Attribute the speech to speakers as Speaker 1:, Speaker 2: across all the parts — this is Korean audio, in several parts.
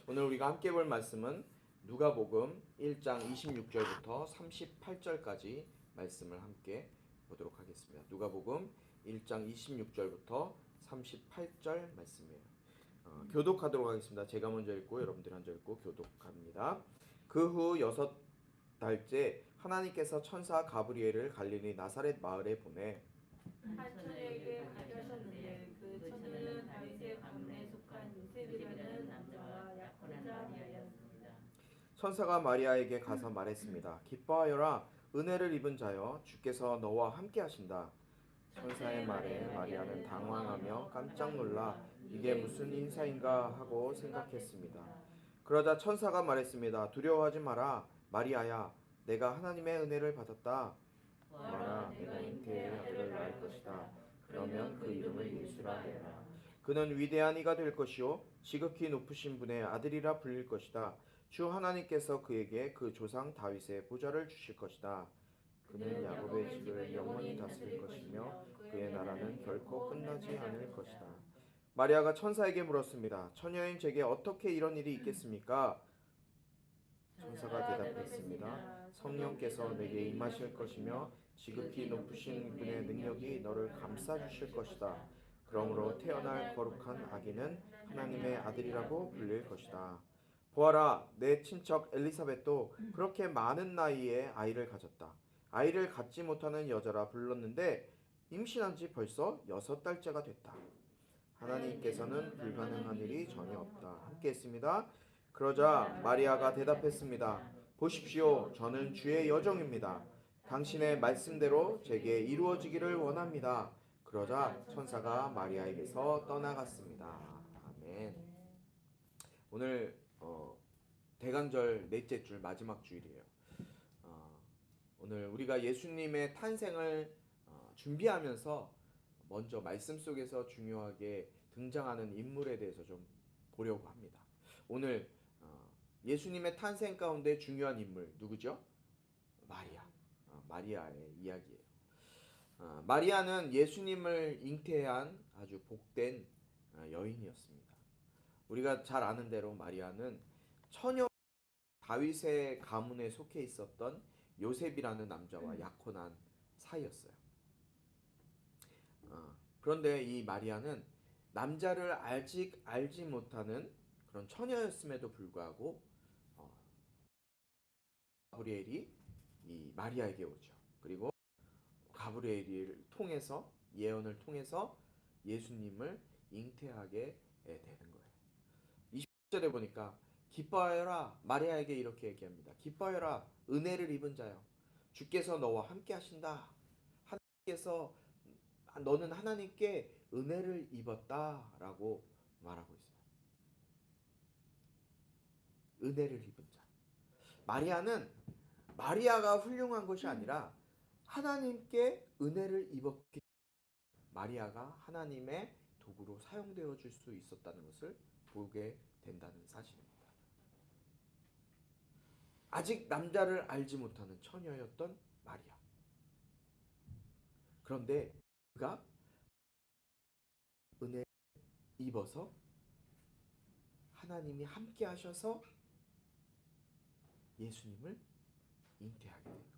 Speaker 1: 오늘 우리가 함께 볼 말씀은 누가복음 1장 26절부터 38절까지 말씀을 함께 보도록 하겠습니다. 누가복음 1장 26절부터 38절 말씀이에요. 교독하도록 하겠습니다. 제가 먼저 읽고 여러분들이 먼저 읽고 교독합니다. 그 후 6달째 하나님께서 천사 가브리엘을 갈릴리 나사렛 마을에 보내
Speaker 2: 한 처녀에게 가져셨는데 그 처녀는 다윗의 가문에 속한 요셉이라는 남자와 약혼한 자리하였습니다.
Speaker 1: 천사가 마리아에게 가서 말했습니다. 기뻐하여라, 은혜를 입은 자여, 주께서 너와 함께 하신다. 천사의 말에 마리아는 당황하며 깜짝 놀라 이게 무슨 인사인가 하고 생각했습니다. 그러자 천사가 말했습니다. 두려워하지 마라, 마리아야, 내가 하나님의 은혜를 받았다. 보아라, 내가 잉태의 아들을 낳을 것이다. 그러면 그 이름을 예수라 하라. 그는 위대한 이가 될 것이요 지극히 높으신 분의 아들이라 불릴 것이다. 주 하나님께서 그에게 그 조상 다윗의 보좌를 주실 것이다. 그는 야곱의 집을 영원히 다스릴 것이며 그의 나라는 결코 끝나지 않을 것이다. 마리아가 천사에게 물었습니다. 처녀인 제게 어떻게 이런 일이 있겠습니까? 천사가 대답했습니다. 성령께서 내게 임하실 것이며 지극히 높으신 분의 능력이 너를 감싸 주실 것이다. 그러므로 태어날 거룩한 아기는 하나님의 아들이라고 불릴 것이다. 보아라, 내 친척 엘리사벳도 그렇게 많은 나이에 아이를 가졌다. 아이를 갖지 못하는 여자라 불렀는데 임신한 지 벌써 6달째가 됐다. 하나님께서는 불가능한 일이 전혀 없다. 함께 했습니다. 그러자 마리아가 대답했습니다. 보십시오, 저는 주의 여종입니다. 당신의 말씀대로 제게 이루어지기를 원합니다. 그러자 천사가 마리아에게서 떠나갔습니다. 아멘. 오늘 대간절 넷째 줄 마지막 주일이에요. 오늘 우리가 예수님의 탄생을 준비하면서 먼저 말씀 속에서 중요하게 등장하는 인물에 대해서 좀 보려고 합니다. 오늘 예수님의 탄생 가운데 중요한 인물 누구죠? 마리아. 마리아의 이야기예요. 마리아는 예수님을 잉태한 아주 복된 여인이었습니다. 우리가 잘 아는 대로 마리아는 처녀 다윗의 가문에 속해 있었던 요셉이라는 남자와 약혼한 사이였어요. 그런데 이 마리아는 남자를 아직 알지 못하는 그런 처녀였음에도 불구하고 가브리엘이 이 마리아에게 오죠. 그리고 가브리엘을 통해서 예언을 통해서 예수님을 잉태하게 되는 거예요. 20절에 보니까 기뻐하여라, 마리아에게 이렇게 얘기합니다. 기뻐하여라, 은혜를 입은 자여, 주께서 너와 함께 하신다. 하나님께서 너는 하나님께 은혜를 입었다라고 말하고 있어요. 은혜를 입은 자. 마리아가 훌륭한 것이 아니라 하나님께 은혜를 입었기 때문에 마리아가 하나님의 도구로 사용되어 줄 수 있었다는 것을 보게 된다는 사실입니다. 아직 남자를 알지 못하는 처녀였던 마리아. 그런데 그가 은혜를 입어서 하나님이 함께 하셔서 예수님을 잉태하게 되는 거예요.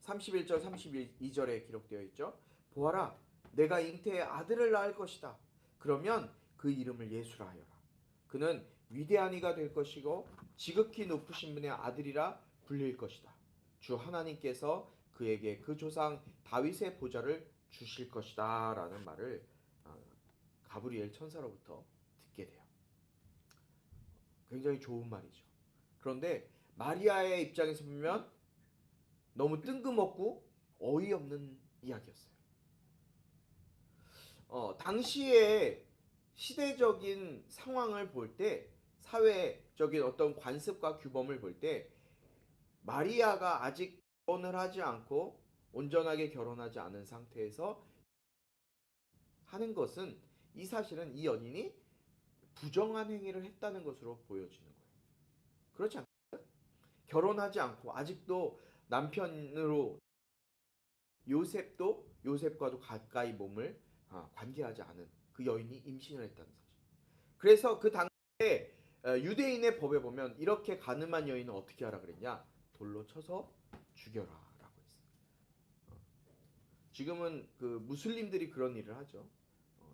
Speaker 1: 31절 32절에 기록되어 있죠. 보아라, 내가 잉태의 아들을 낳을 것이다. 그러면 그 이름을 예수라 하여라. 그는 위대한 이가 될 것이고 지극히 높으신 분의 아들이라 불릴 것이다. 주 하나님께서 그에게 그 조상 다윗의 보좌를 주실 것이다 라는 말을 가브리엘 천사로부터 듣게 돼요. 굉장히 좋은 말이죠. 그런데 마리아의 입장에서 보면 너무 뜬금없고 어이없는 이야기였어요. 당시의 시대적인 상황을 볼 때, 사회적인 어떤 관습과 규범을 볼 때, 마리아가 아직 결혼을 하지 않고 온전하게 결혼하지 않은 상태에서 하는 것은 이 사실은 이 연인이 부정한 행위를 했다는 것으로 보여지는 거예요. 그렇지 않나요? 결혼하지 않고 아직도 남편으로 요셉과도 가까이 몸을 관계하지 않은 그 여인이 임신을 했다는 사실. 그래서 그 당시에 유대인의 법에 보면 이렇게 간음한 여인은 어떻게 하라 그랬냐? 돌로 쳐서 죽여라라고 했어요. 지금은 그 무슬림들이 그런 일을 하죠.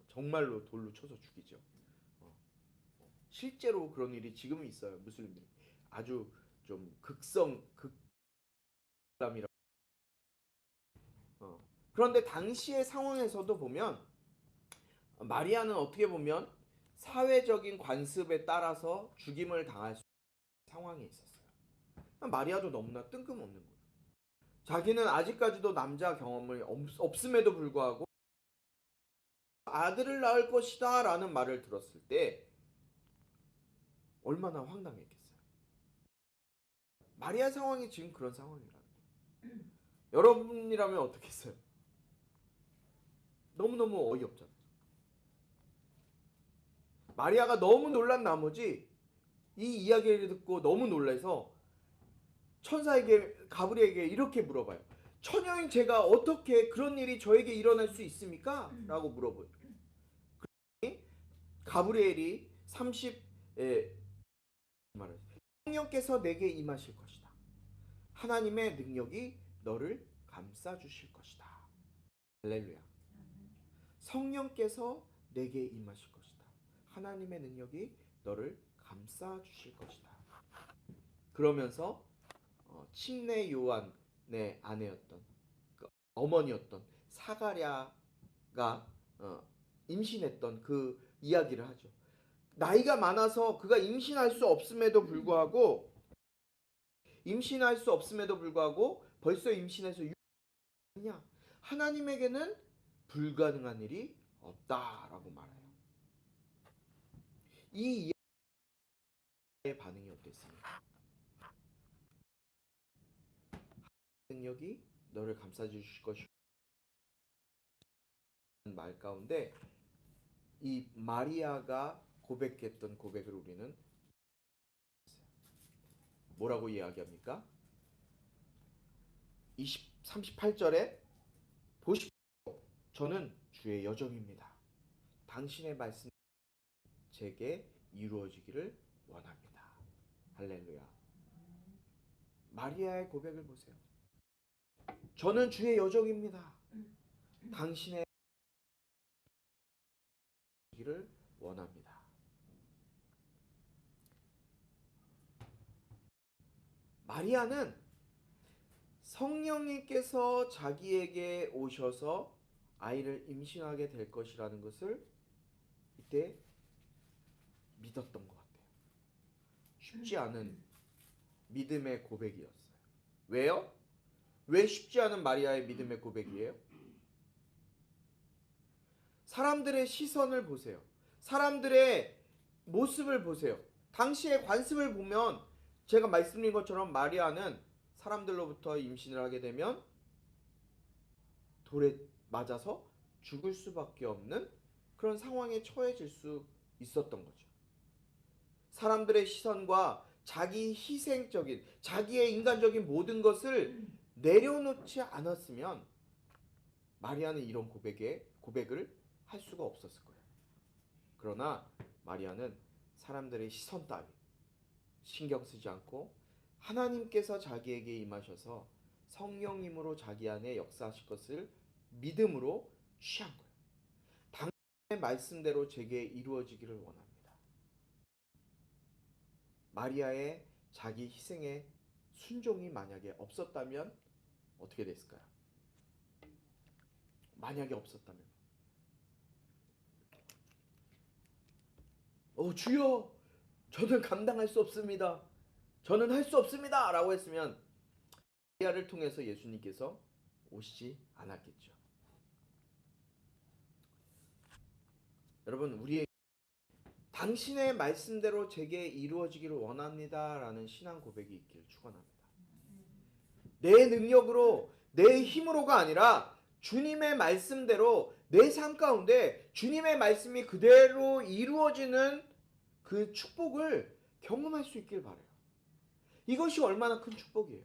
Speaker 1: 정말로 돌로 쳐서 죽이죠. 실제로 그런 일이 지금 있어요. 무슬림들이 아주 좀 극람이라. 그런데 당시의 상황에서도 보면 마리아는 어떻게 보면 사회적인 관습에 따라서 죽임을 당할 수 있는 상황에 있었어요. 마리아도 너무나 뜬금없는 거예요. 자기는 아직까지도 남자 경험이 없음에도 불구하고 아들을 낳을 것이다 라는 말을 들었을 때 얼마나 황당했겠어요. 마리아 상황이 지금 그런 상황이라는 거예요. 여러분이라면 어떻겠어요? 너무너무 어이없잖아요. 마리아가 너무 놀란 나머지 이 이야기를 듣고 너무 놀라서 천사에게 가브리엘에게 이렇게 물어봐요. 처녀인 제가 어떻게 그런 일이 저에게 일어날 수 있습니까? 라고 물어봐요. 가브리엘이 30에 말해요. 성령께서 내게 임하실 것이다. 하나님의 능력이 너를 감싸 주실 것이다. 할렐루야. 성령께서 내게 임하실 것이다. 하나님의 능력이 너를 감싸 주실 것이다. 그러면서 침례 요한의 아내였던 그 어머니였던 사가랴가 임신했던 그 이야기를 하죠. 나이가 많아서 그가 임신할 수 없음에도 불구하고 벌써 임신해서 유냐? 하나님에게는 불가능한 일이 없다라고 말해요. 이 이야기의 반응이 어땠습니까? 능력이 너를 감싸 주실 것이라는 말 가운데 이 마리아가 고백했던 고백을 우리는 뭐라고 이야기합니까? 38절에 보십시오. 저는 주의 여종입니다. 당신의 말씀 제게 이루어지기를 원합니다. 할렐루야. 마리아의 고백을 보세요. 저는 주의 여종입니다. 당신의 이루어지기를 원합니다. 마리아는 성령님께서 자기에게 오셔서 아이를 임신하게 될 것이라는 것을 이때 믿었던 것 같아요. 쉽지 않은 믿음의 고백이었어요. 왜요? 왜 쉽지 않은 마리아의 믿음의 고백이에요? 사람들의 시선을 보세요. 사람들의 모습을 보세요. 당시의 관습을 보면 제가 말씀드린 것처럼 마리아는 사람들로부터 임신을 하게 되면 돌에 맞아서 죽을 수밖에 없는 그런 상황에 처해질 수 있었던 거죠. 사람들의 시선과 자기 희생적인 자기의 인간적인 모든 것을 내려놓지 않았으면 마리아는 이런 고백을 할 수가 없었을 거예요. 그러나 마리아는 사람들의 시선 따위 신경 쓰지 않고 하나님께서 자기에게 임하셔서 성령님으로 자기 안에 역사하실 것을 믿음으로 취한 거예요. 당신의 말씀대로 제게 이루어지기를 원합니다. 마리아의 자기 희생의 순종이 만약에 없었다면 어떻게 됐을까요? 만약에 없었다면 주여 저는 감당할 수 없습니다. 저는 할 수 없습니다. 라고 했으면 마리아를 통해서 예수님께서 오시지 않았겠죠. 여러분 우리의 당신의 말씀대로 제게 이루어지기를 원합니다. 라는 신앙 고백이 있기를 축원합니다. 내 능력으로 내 힘으로가 아니라 주님의 말씀대로 내 삶 가운데 주님의 말씀이 그대로 이루어지는 그 축복을 경험할 수 있길 바라요. 이것이 얼마나 큰 축복이에요.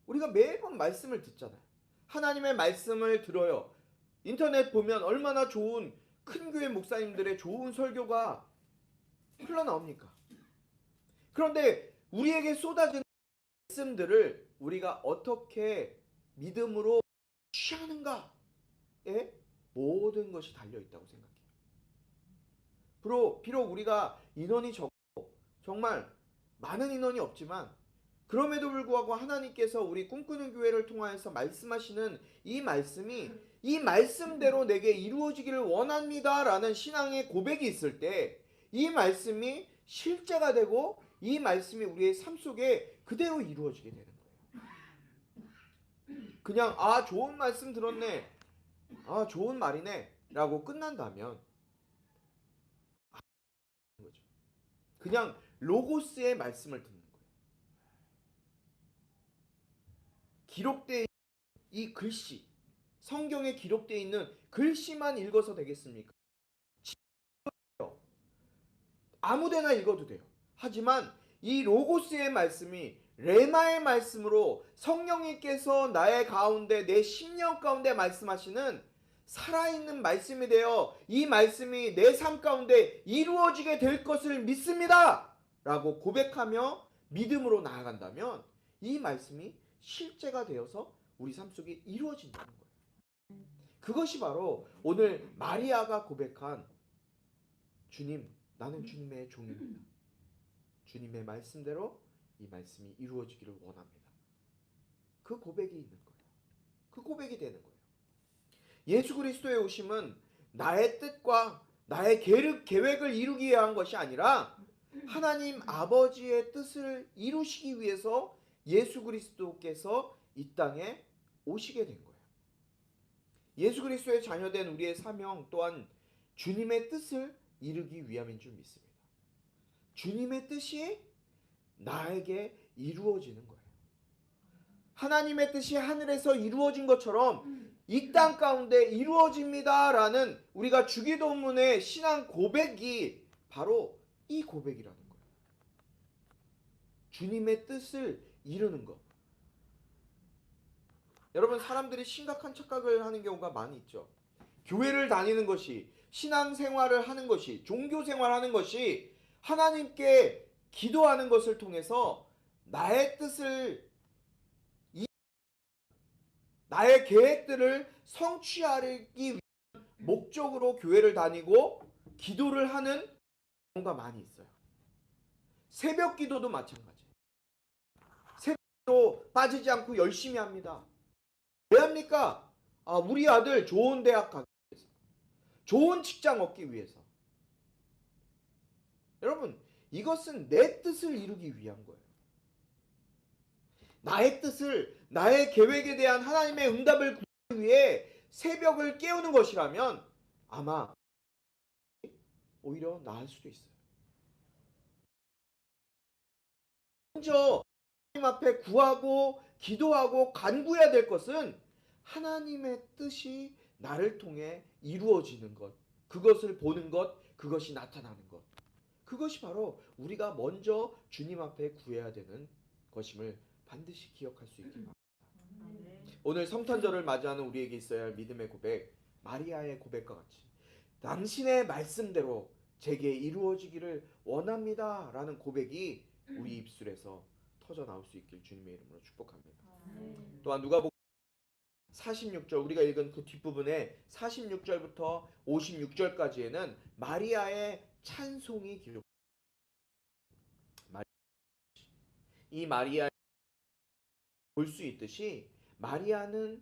Speaker 1: 우리가 매번 말씀을 듣잖아요. 하나님의 말씀을 들어요. 인터넷 보면 얼마나 좋은 큰 교회 목사님들의 좋은 설교가 흘러나옵니까? 그런데 우리에게 쏟아지는 말씀들을 우리가 어떻게 믿음으로 취하는가에 모든 것이 달려있다고 생각해요. 비록 우리가 인원이 적고 정말 많은 인원이 없지만 그럼에도 불구하고 하나님께서 우리 꿈꾸는 교회를 통하여서 말씀하시는 이 말씀이 이 말씀대로 내게 이루어지기를 원합니다 라는 신앙의 고백이 있을 때 이 말씀이 실제가 되고 이 말씀이 우리의 삶 속에 그대로 이루어지게 되는 거예요. 그냥 좋은 말씀 들었네, 좋은 말이네 라고 끝난다면 거죠. 그냥 로고스의 말씀을 듣는 거예요. 기록되어 이 글씨, 성경에 기록되어 있는 글씨만 읽어서 되겠습니까? 아무데나 읽어도 돼요. 하지만 이 로고스의 말씀이 레마의 말씀으로 성령님께서 나의 가운데 내 심령 가운데 말씀하시는 살아있는 말씀이 되어 이 말씀이 내 삶 가운데 이루어지게 될 것을 믿습니다 라고 고백하며 믿음으로 나아간다면 이 말씀이 실제가 되어서 우리 삶 속에 이루어진다는 거예요. 그것이 바로 오늘 마리아가 고백한 주님, 나는 주님의 종입니다. 주님의 말씀대로 이 말씀이 이루어지기를 원합니다. 그 고백이 있는 거예요. 그 고백이 되는 거예요. 예수 그리스도의 오심은 나의 뜻과 나의 계획을 이루기 위한 것이 아니라 하나님 아버지의 뜻을 이루시기 위해서 예수 그리스도께서 이 땅에 오시게 된 거예요. 예수 그리스도의 자녀된 우리의 사명 또한 주님의 뜻을 이루기 위함인 줄 믿습니다. 주님의 뜻이 나에게 이루어지는 거예요. 하나님의 뜻이 하늘에서 이루어진 것처럼 이 땅 가운데 이루어집니다라는 우리가 주기도문의 신앙 고백이 바로 이 고백이라는 거예요. 주님의 뜻을 이루는 것. 여러분, 사람들이 심각한 착각을 하는 경우가 많이 있죠. 교회를 다니는 것이, 신앙생활을 하는 것이, 종교생활하는 것이 하나님께 기도하는 것을 통해서 나의 뜻을, 나의 계획들을 성취하기 위한 목적으로 교회를 다니고 기도를 하는 경우가 많이 있어요. 새벽 기도도 마찬가지예요. 새벽 기도 빠지지 않고 열심히 합니다. 왜 합니까? 우리 아들 좋은 대학 가기 위해서, 좋은 직장 얻기 위해서. 여러분, 이것은 내 뜻을 이루기 위한 거예요. 나의 뜻을, 나의 계획에 대한 하나님의 응답을 구하기 위해 새벽을 깨우는 것이라면 아마 오히려 나을 수도 있어요. 먼저 하나님 앞에 구하고 기도하고 간구해야 될 것은 하나님의 뜻이 나를 통해 이루어지는 것, 그것을 보는 것, 그것이 나타나는 것. 그것이 바로 우리가 먼저 주님 앞에 구해야 되는 것임을 반드시 기억할 수 있기 바랍니다. 오늘 성탄절을 맞이하는 우리에게 있어야 할 믿음의 고백, 마리아의 고백과 같이 당신의 말씀대로 제게 이루어지기를 원합니다 라는 고백이 우리 입술에서 터져 나올 수 있길 주님의 이름으로 축복합니다. 또한 누가복음 46절, 우리가 읽은 그 뒷부분에 46절부터 56절까지에는 마리아의 찬송이 기록됩니다. 이 마리아 볼 수 있듯이 마리아는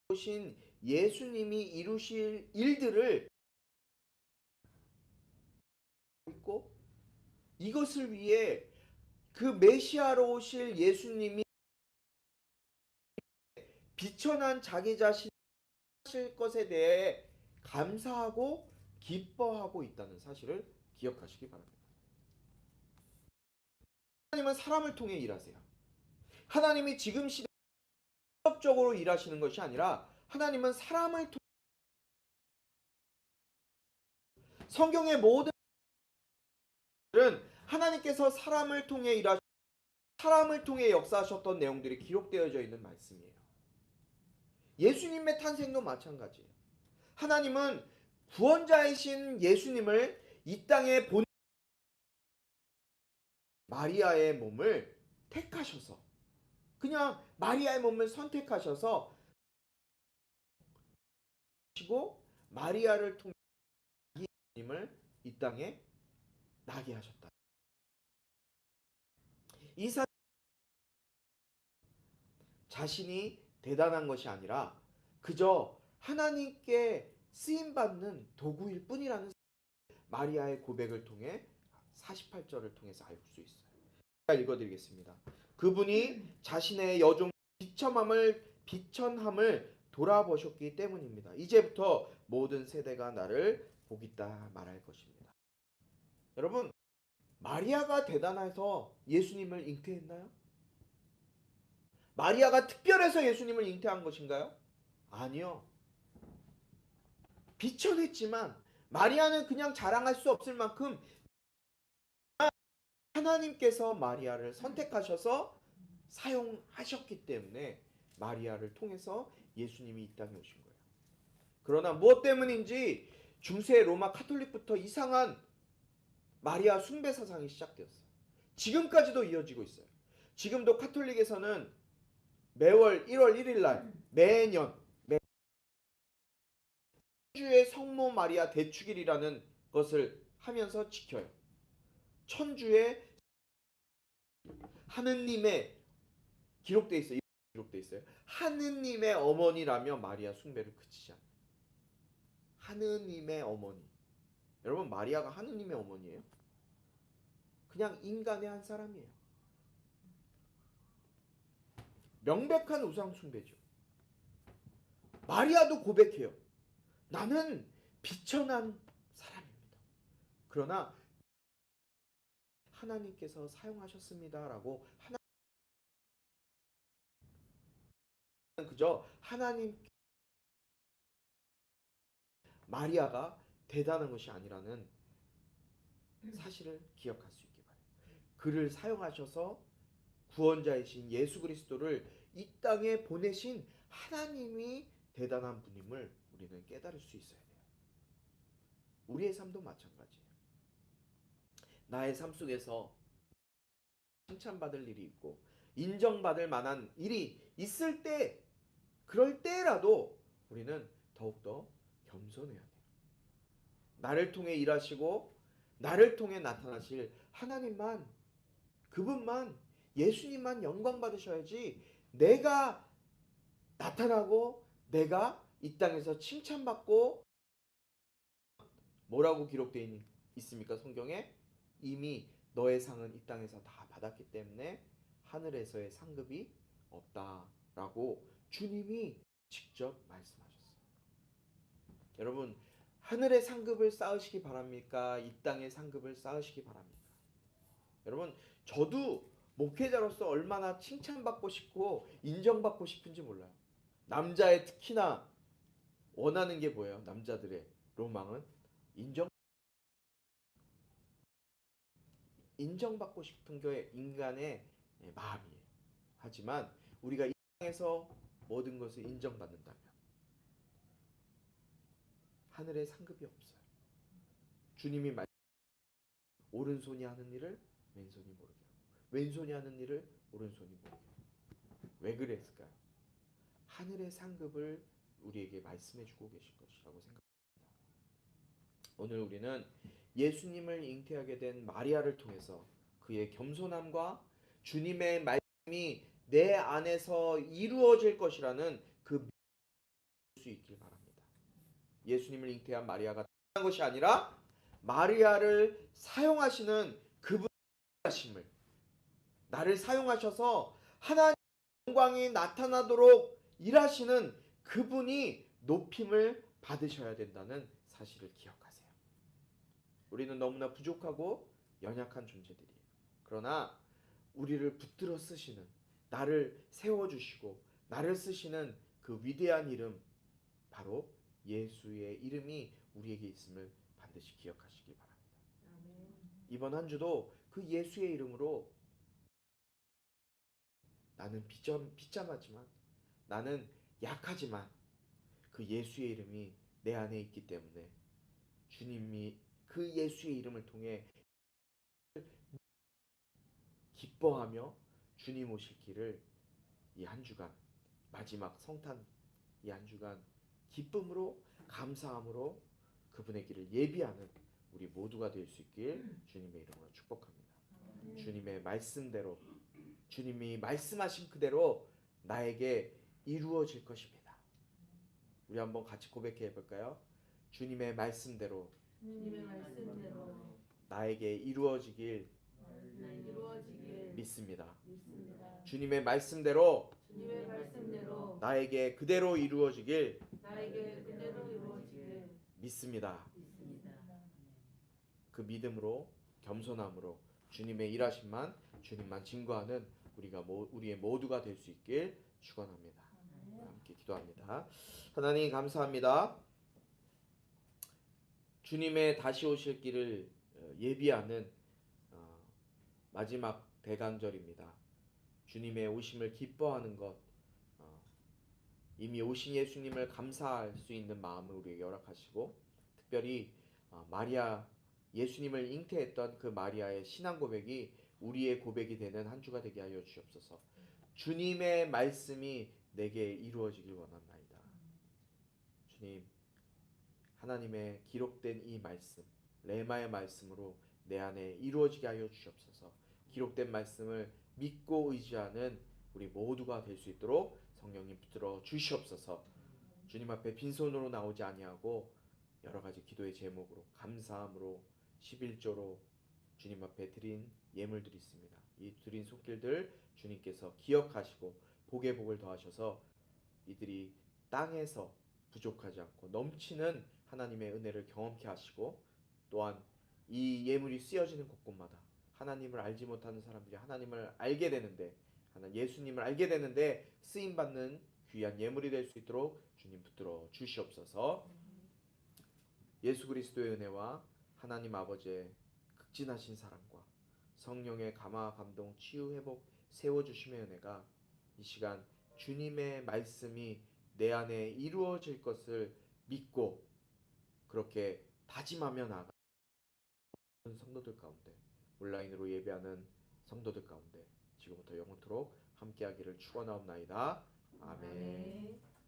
Speaker 1: 오신 예수님이 이루실 일들을 있고 이것을 위해 그 메시아로 오실 예수님이 비천한 자기 자신 하실 것에 대해 감사하고 기뻐하고 있다는 사실을 기억하시기 바랍니다. 하나님은 사람을 통해 일하세요. 하나님이 지금 시대에 직접적으로 일하시는 것이 아니라 하나님은 사람을 통해, 성경의 모든 은 하나님께서 사람을 통해 일하시고 사람을 통해 역사하셨던 내용들이 기록되어져 있는 말씀이에요. 예수님의 탄생도 마찬가지예요. 하나님은 구원자이신 예수님을 이 땅에 보내 마리아의 몸을 택하셔서, 그냥 마리아의 몸을 선택하셔서 시고 마리아를 통해 예수님을 이 땅에 나게 하셨다. 이 자신이 대단한 것이 아니라 그저 하나님께 쓰임 받는 도구일 뿐이라는 마리아의 고백을 통해 48절을 통해서 알 수 있어요. 제가 읽어드리겠습니다. 그분이 자신의 여종 비천함을 돌아보셨기 때문입니다. 이제부터 모든 세대가 나를 보겠다 말할 것입니다. 여러분, 마리아가 대단해서 예수님을 잉태했나요? 마리아가 특별해서 예수님을 잉태한 것인가요? 아니요. 비천했지만 마리아는 그냥 자랑할 수 없을 만큼 하나님께서 마리아를 선택하셔서 사용하셨기 때문에 마리아를 통해서 예수님이 이 땅에 오신 거예요. 그러나 무엇 때문인지 중세 로마 카톨릭부터 이상한 마리아 숭배 사상이 시작되었어요. 지금까지도 이어지고 있어요. 지금도 카톨릭에서는 매월 1월 1일 날 매년 천주의 성모 마리아 대축일이라는 것을 하면서 지켜요. 천주의 하느님의 기록돼 있어요. 기록돼 있어요. 하느님의 어머니라며 마리아 숭배를 그치지 않아요. 하느님의 어머니. 여러분, 마리아가 하느님의 어머니예요? 그냥 인간의 한 사람이에요. 명백한 우상 숭배죠. 마리아도 고백해요. 나는 비천한 사람입니다. 그러나 하나님께서 사용하셨습니다라고 그저 하나님 마리아가 대단한 것이 아니라는 사실을 기억할 수 있기 바랍니다. 그를 사용하셔서 구원자이신 예수 그리스도를 이 땅에 보내신 하나님이 대단한 분임을 우리는 깨달을 수 있어야 돼요. 우리의 삶도 마찬가지예요. 나의 삶 속에서 칭찬받을 일이 있고 인정받을 만한 일이 있을 때, 그럴 때라도 우리는 더욱더 겸손해야 돼요. 나를 통해 일하시고 나를 통해 나타나실 하나님만, 그분만, 예수님만 영광 받으셔야지 내가 나타나고 내가 이 땅에서 칭찬받고, 뭐라고 기록되어 있습니까? 성경에 이미 너의 상은 이 땅에서 다 받았기 때문에 하늘에서의 상급이 없다라고 주님이 직접 말씀하셨어요. 여러분, 하늘의 상급을 쌓으시기 바랍니까? 이 땅의 상급을 쌓으시기 바랍니까? 여러분, 저도 목회자로서 얼마나 칭찬받고 싶고 인정받고 싶은지 몰라요. 남자의 특히나 원하는 게 뭐예요? 남자들의 로망은 인정받고 싶은 게 인간의 마음이에요. 하지만 우리가 이 땅에서 모든 것을 인정받는다면 하늘의 상급이 없어요. 주님이 오른손이 하는 일을 왼손이 모르게 하고 왼손이 하는 일을 오른손이 모르게 하고. 왜 그랬을까요? 하늘의 상급을 우리에게 말씀해 주고 계실 것이라고 생각합니다. 오늘 우리는 예수님을 잉태하게 된 마리아를 통해서 그의 겸손함과 주님의 말씀이 내 안에서 이루어질 것이라는 그 수 있길 바랍니다. 예수님을 잉태한 마리아가 한 것이 아니라 마리아를 사용하시는 그분의 하심을, 나를 사용하셔서 하나님의 영광이 나타나도록 일하시는 그분이 높임을 받으셔야 된다는 사실을 기억하세요. 우리는 너무나 부족하고 연약한 존재들이에요. 그러나 우리를 붙들어 쓰시는, 나를 세워주시고 나를 쓰시는 그 위대한 이름, 바로 예수의 이름이 우리에게 있음을 반드시 기억하시기 바랍니다. 이번 한 주도 그 예수의 이름으로, 나는 비참하지만, 나는 약하지만 그 예수의 이름이 내 안에 있기 때문에 주님이 그 예수의 이름을 통해 기뻐하며 주님 오실 길을 이 한 주간 마지막 성탄 이 한 주간 기쁨으로 감사함으로 그분의 길을 예비하는 우리 모두가 될 수 있길 주님의 이름으로 축복합니다. 주님의 말씀대로 주님이 말씀하신 그대로 나에게 이루어질 것입니다. 우리 한번 같이 고백해 볼까요? 주님의 말씀대로
Speaker 2: 주님의 말씀대로
Speaker 1: 나에게 이루어지길
Speaker 2: 믿습니다.
Speaker 1: 주님의 말씀대로
Speaker 2: 주님의 말씀대로
Speaker 1: 나에게 그대로 이루어지길
Speaker 2: 이루어지길
Speaker 1: 믿습니다. 그 믿음으로 겸손함으로 주님의 일하심만 주님만 증거하는 우리의 모두가 될 수 있길 축원합니다. 함께 기도합니다. 하나님 감사합니다. 주님의 다시 오실 길을 예비하는 마지막 대간절입니다. 주님의 오심을 기뻐하는 것, 이미 오신 예수님을 감사할 수 있는 마음을 우리에게 허락하시고 특별히 마리아 예수님을 잉태했던 그 마리아의 신앙 고백이 우리의 고백이 되는 한 주가 되게 하여 주옵소서. 주님의 말씀이 내게 이루어지길 원합나이다. 주님, 하나님의 기록된 이 말씀, 레마의 말씀으로 내 안에 이루어지게 하여 주옵소서. 기록된 말씀을 믿고 의지하는 우리 모두가 될 수 있도록 성령님 붙들어 주시옵소서. 주님 앞에 빈손으로 나오지 아니하고 여러 가지 기도의 제목으로 감사함으로 11조로 주님 앞에 드린 예물들이 있습니다. 이 드린 손길들 주님께서 기억하시고 복에 복을 더하셔서 이들이 땅에서 부족하지 않고 넘치는 하나님의 은혜를 경험케 하시고 또한 이 예물이 쓰여지는 곳곳마다 하나님을 알지 못하는 사람들이 하나님을 알게 되는데 예수님을 알게 되는데 쓰임받는 귀한 예물이 될 수 있도록 주님 붙들어 주시옵소서. 예수 그리스도의 은혜와 하나님 아버지의 극진하신 사랑과 성령의 감화 감동 치유 회복 세워주심의 은혜가 이 시간 주님의 말씀이 내 안에 이루어질 것을 믿고 그렇게 다짐하며 나아가는 성도들 가운데 온라인으로 예배하는 성도들 가운데 지금부터 영원토록 함께하기를 축원하옵나이다. 아멘.